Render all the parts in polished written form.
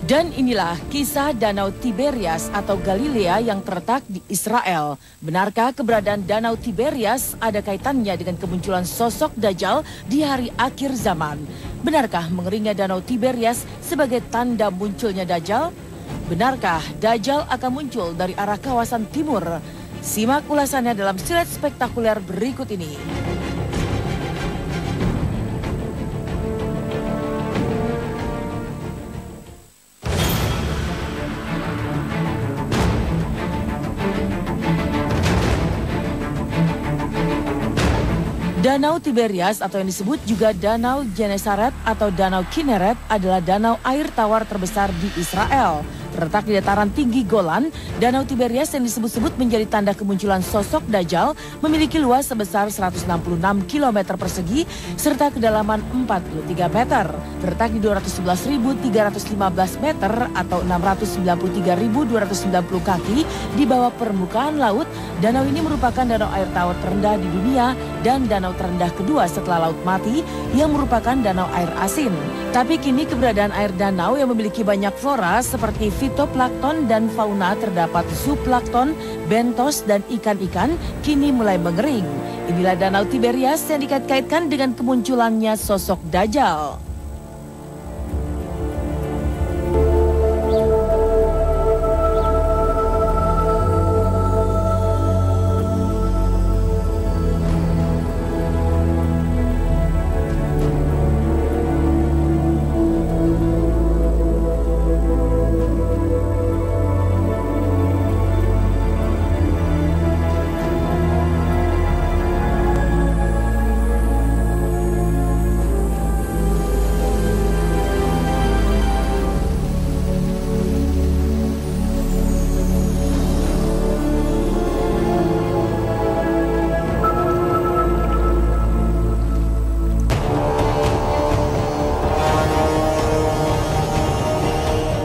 Dan inilah kisah Danau Tiberias atau Galilea yang terletak di Israel. Benarkah keberadaan Danau Tiberias ada kaitannya dengan kemunculan sosok Dajjal di hari akhir zaman? Benarkah mengeringnya Danau Tiberias sebagai tanda munculnya Dajjal? Benarkah Dajjal akan muncul dari arah kawasan timur? Simak ulasannya dalam silet spektakuler berikut ini. Danau Tiberias atau yang disebut juga Danau Genesaret atau Danau Kinneret adalah danau air tawar terbesar di Israel. Terletak di dataran tinggi Golan, Danau Tiberias yang disebut-sebut menjadi tanda kemunculan sosok Dajjal memiliki luas sebesar 166 km persegi serta kedalaman 43 meter. Terletak di 211.315 meter atau 693.290 kaki di bawah permukaan laut. Danau ini merupakan danau air tawar terendah di dunia dan danau terendah kedua setelah Laut Mati yang merupakan danau air asin. Tapi kini keberadaan air danau yang memiliki banyak flora seperti fitoplankton dan fauna terdapat zooplankton, bentos dan ikan-ikan kini mulai mengering. Inilah Danau Tiberias yang dikait-kaitkan dengan kemunculannya sosok Dajjal.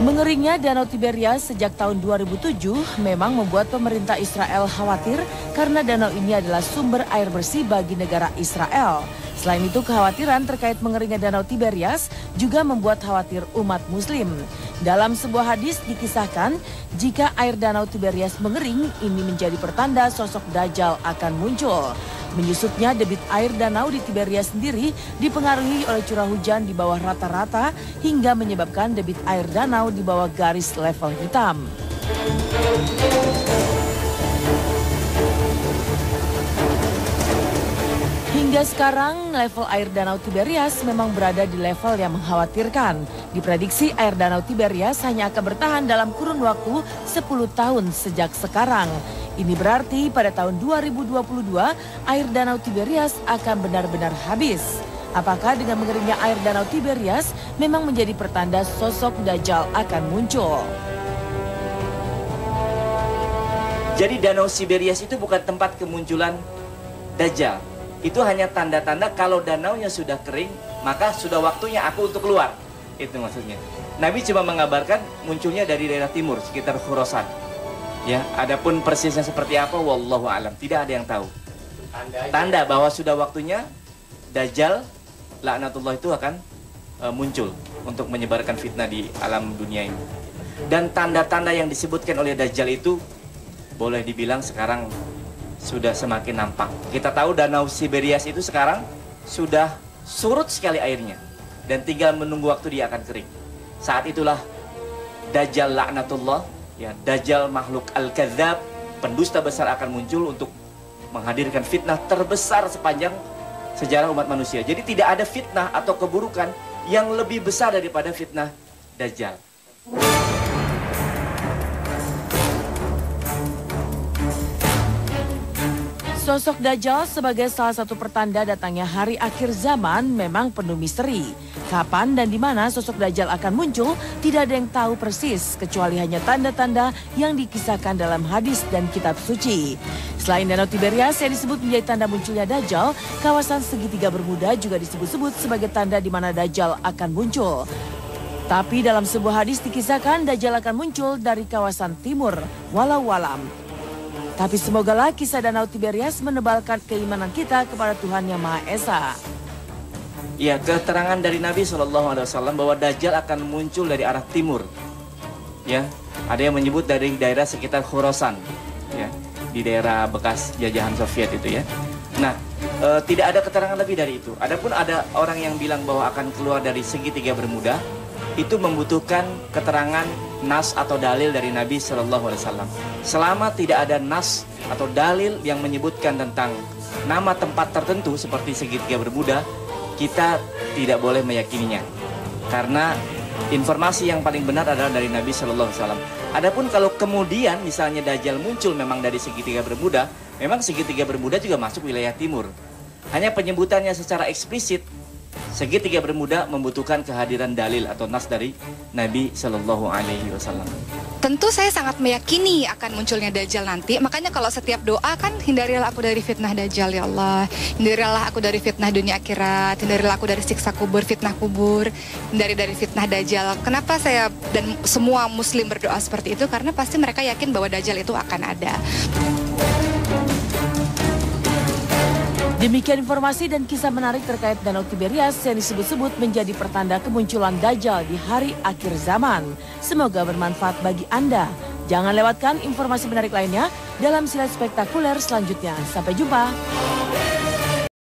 Mengeringnya Danau Tiberias sejak tahun 2007 memang membuat pemerintah Israel khawatir karena danau ini adalah sumber air bersih bagi negara Israel. Selain itu, kekhawatiran terkait mengeringnya Danau Tiberias juga membuat khawatir umat Muslim. Dalam sebuah hadis dikisahkan, jika air Danau Tiberias mengering, ini menjadi pertanda sosok Dajjal akan muncul. Menyusutnya debit air danau di Tiberias sendiri dipengaruhi oleh curah hujan di bawah rata-rata hingga menyebabkan debit air danau di bawah garis level hitam. Hingga sekarang level air Danau Tiberias memang berada di level yang mengkhawatirkan. Diprediksi air Danau Tiberias hanya akan bertahan dalam kurun waktu 10 tahun sejak sekarang. Ini berarti pada tahun 2022 air Danau Tiberias akan benar-benar habis. Apakah dengan mengeringnya air Danau Tiberias memang menjadi pertanda sosok Dajjal akan muncul? Jadi Danau Tiberias itu bukan tempat kemunculan Dajjal. Itu hanya tanda-tanda kalau danaunya sudah kering, maka sudah waktunya aku untuk keluar. Itu maksudnya. Nabi cuma mengabarkan munculnya dari daerah timur, sekitar Khurasan. Ya, adapun persisnya seperti apa, wallahu alam, tidak ada yang tahu. Tanda bahwa sudah waktunya Dajjal, laknatullah itu akan muncul untuk menyebarkan fitnah di alam dunia ini. Dan tanda-tanda yang disebutkan oleh Dajjal itu boleh dibilang sekarang sudah semakin nampak. Kita tahu Danau Tiberias itu sekarang sudah surut sekali airnya dan tinggal menunggu waktu dia akan kering. Saat itulah Dajjal laknatullah, ya, Dajjal makhluk al-kadzab, pendusta besar akan muncul untuk menghadirkan fitnah terbesar sepanjang sejarah umat manusia. Jadi tidak ada fitnah atau keburukan yang lebih besar daripada fitnah Dajjal. Sosok Dajjal sebagai salah satu pertanda datangnya hari akhir zaman memang penuh misteri. Kapan dan di mana sosok Dajjal akan muncul tidak ada yang tahu persis kecuali hanya tanda-tanda yang dikisahkan dalam hadis dan kitab suci. Selain Danau Tiberias yang disebut menjadi tanda munculnya Dajjal, kawasan segitiga Bermuda juga disebut-sebut sebagai tanda di mana Dajjal akan muncul. Tapi dalam sebuah hadis dikisahkan Dajjal akan muncul dari kawasan timur, walau alam. Tapi semogalah kisah Danau Tiberias menebalkan keimanan kita kepada Tuhan Yang Maha Esa. Ya, keterangan dari Nabi SAW bahwa Dajjal akan muncul dari arah timur. ya. Ada yang menyebut dari daerah sekitar Khurasan, ya, di daerah bekas jajahan Soviet itu ya. Nah, tidak ada keterangan lebih dari itu. Adapun ada orang yang bilang bahwa akan keluar dari segitiga bermuda, itu membutuhkan keterangan nas atau dalil dari Nabi Shallallahu Alaihi Wasallam. Selama tidak ada nas atau dalil yang menyebutkan tentang nama tempat tertentu seperti segitiga bermuda, kita tidak boleh meyakininya. Karena informasi yang paling benar adalah dari Nabi Shallallahu Alaihi Wasallam. Adapun kalau kemudian misalnya Dajjal muncul memang dari segitiga bermuda, memang segitiga bermuda juga masuk wilayah timur. Hanya penyebutannya secara eksplisit, segitiga bermuda membutuhkan kehadiran dalil atau nas dari Nabi Shallallahu Alaihi Wasallam. Tentu saya sangat meyakini akan munculnya Dajjal nanti. Makanya kalau setiap doa kan, hindarilah aku dari fitnah Dajjal ya Allah. Hindarilah aku dari fitnah dunia akhirat. Hindarilah aku dari siksa kubur, fitnah kubur. Hindari dari fitnah Dajjal. Kenapa saya dan semua muslim berdoa seperti itu? Karena pasti mereka yakin bahwa Dajjal itu akan ada. Demikian informasi dan kisah menarik terkait Danau Tiberias yang disebut-sebut menjadi pertanda kemunculan Dajjal di hari akhir zaman. Semoga bermanfaat bagi Anda. Jangan lewatkan informasi menarik lainnya dalam Silat Spektakuler selanjutnya. Sampai jumpa.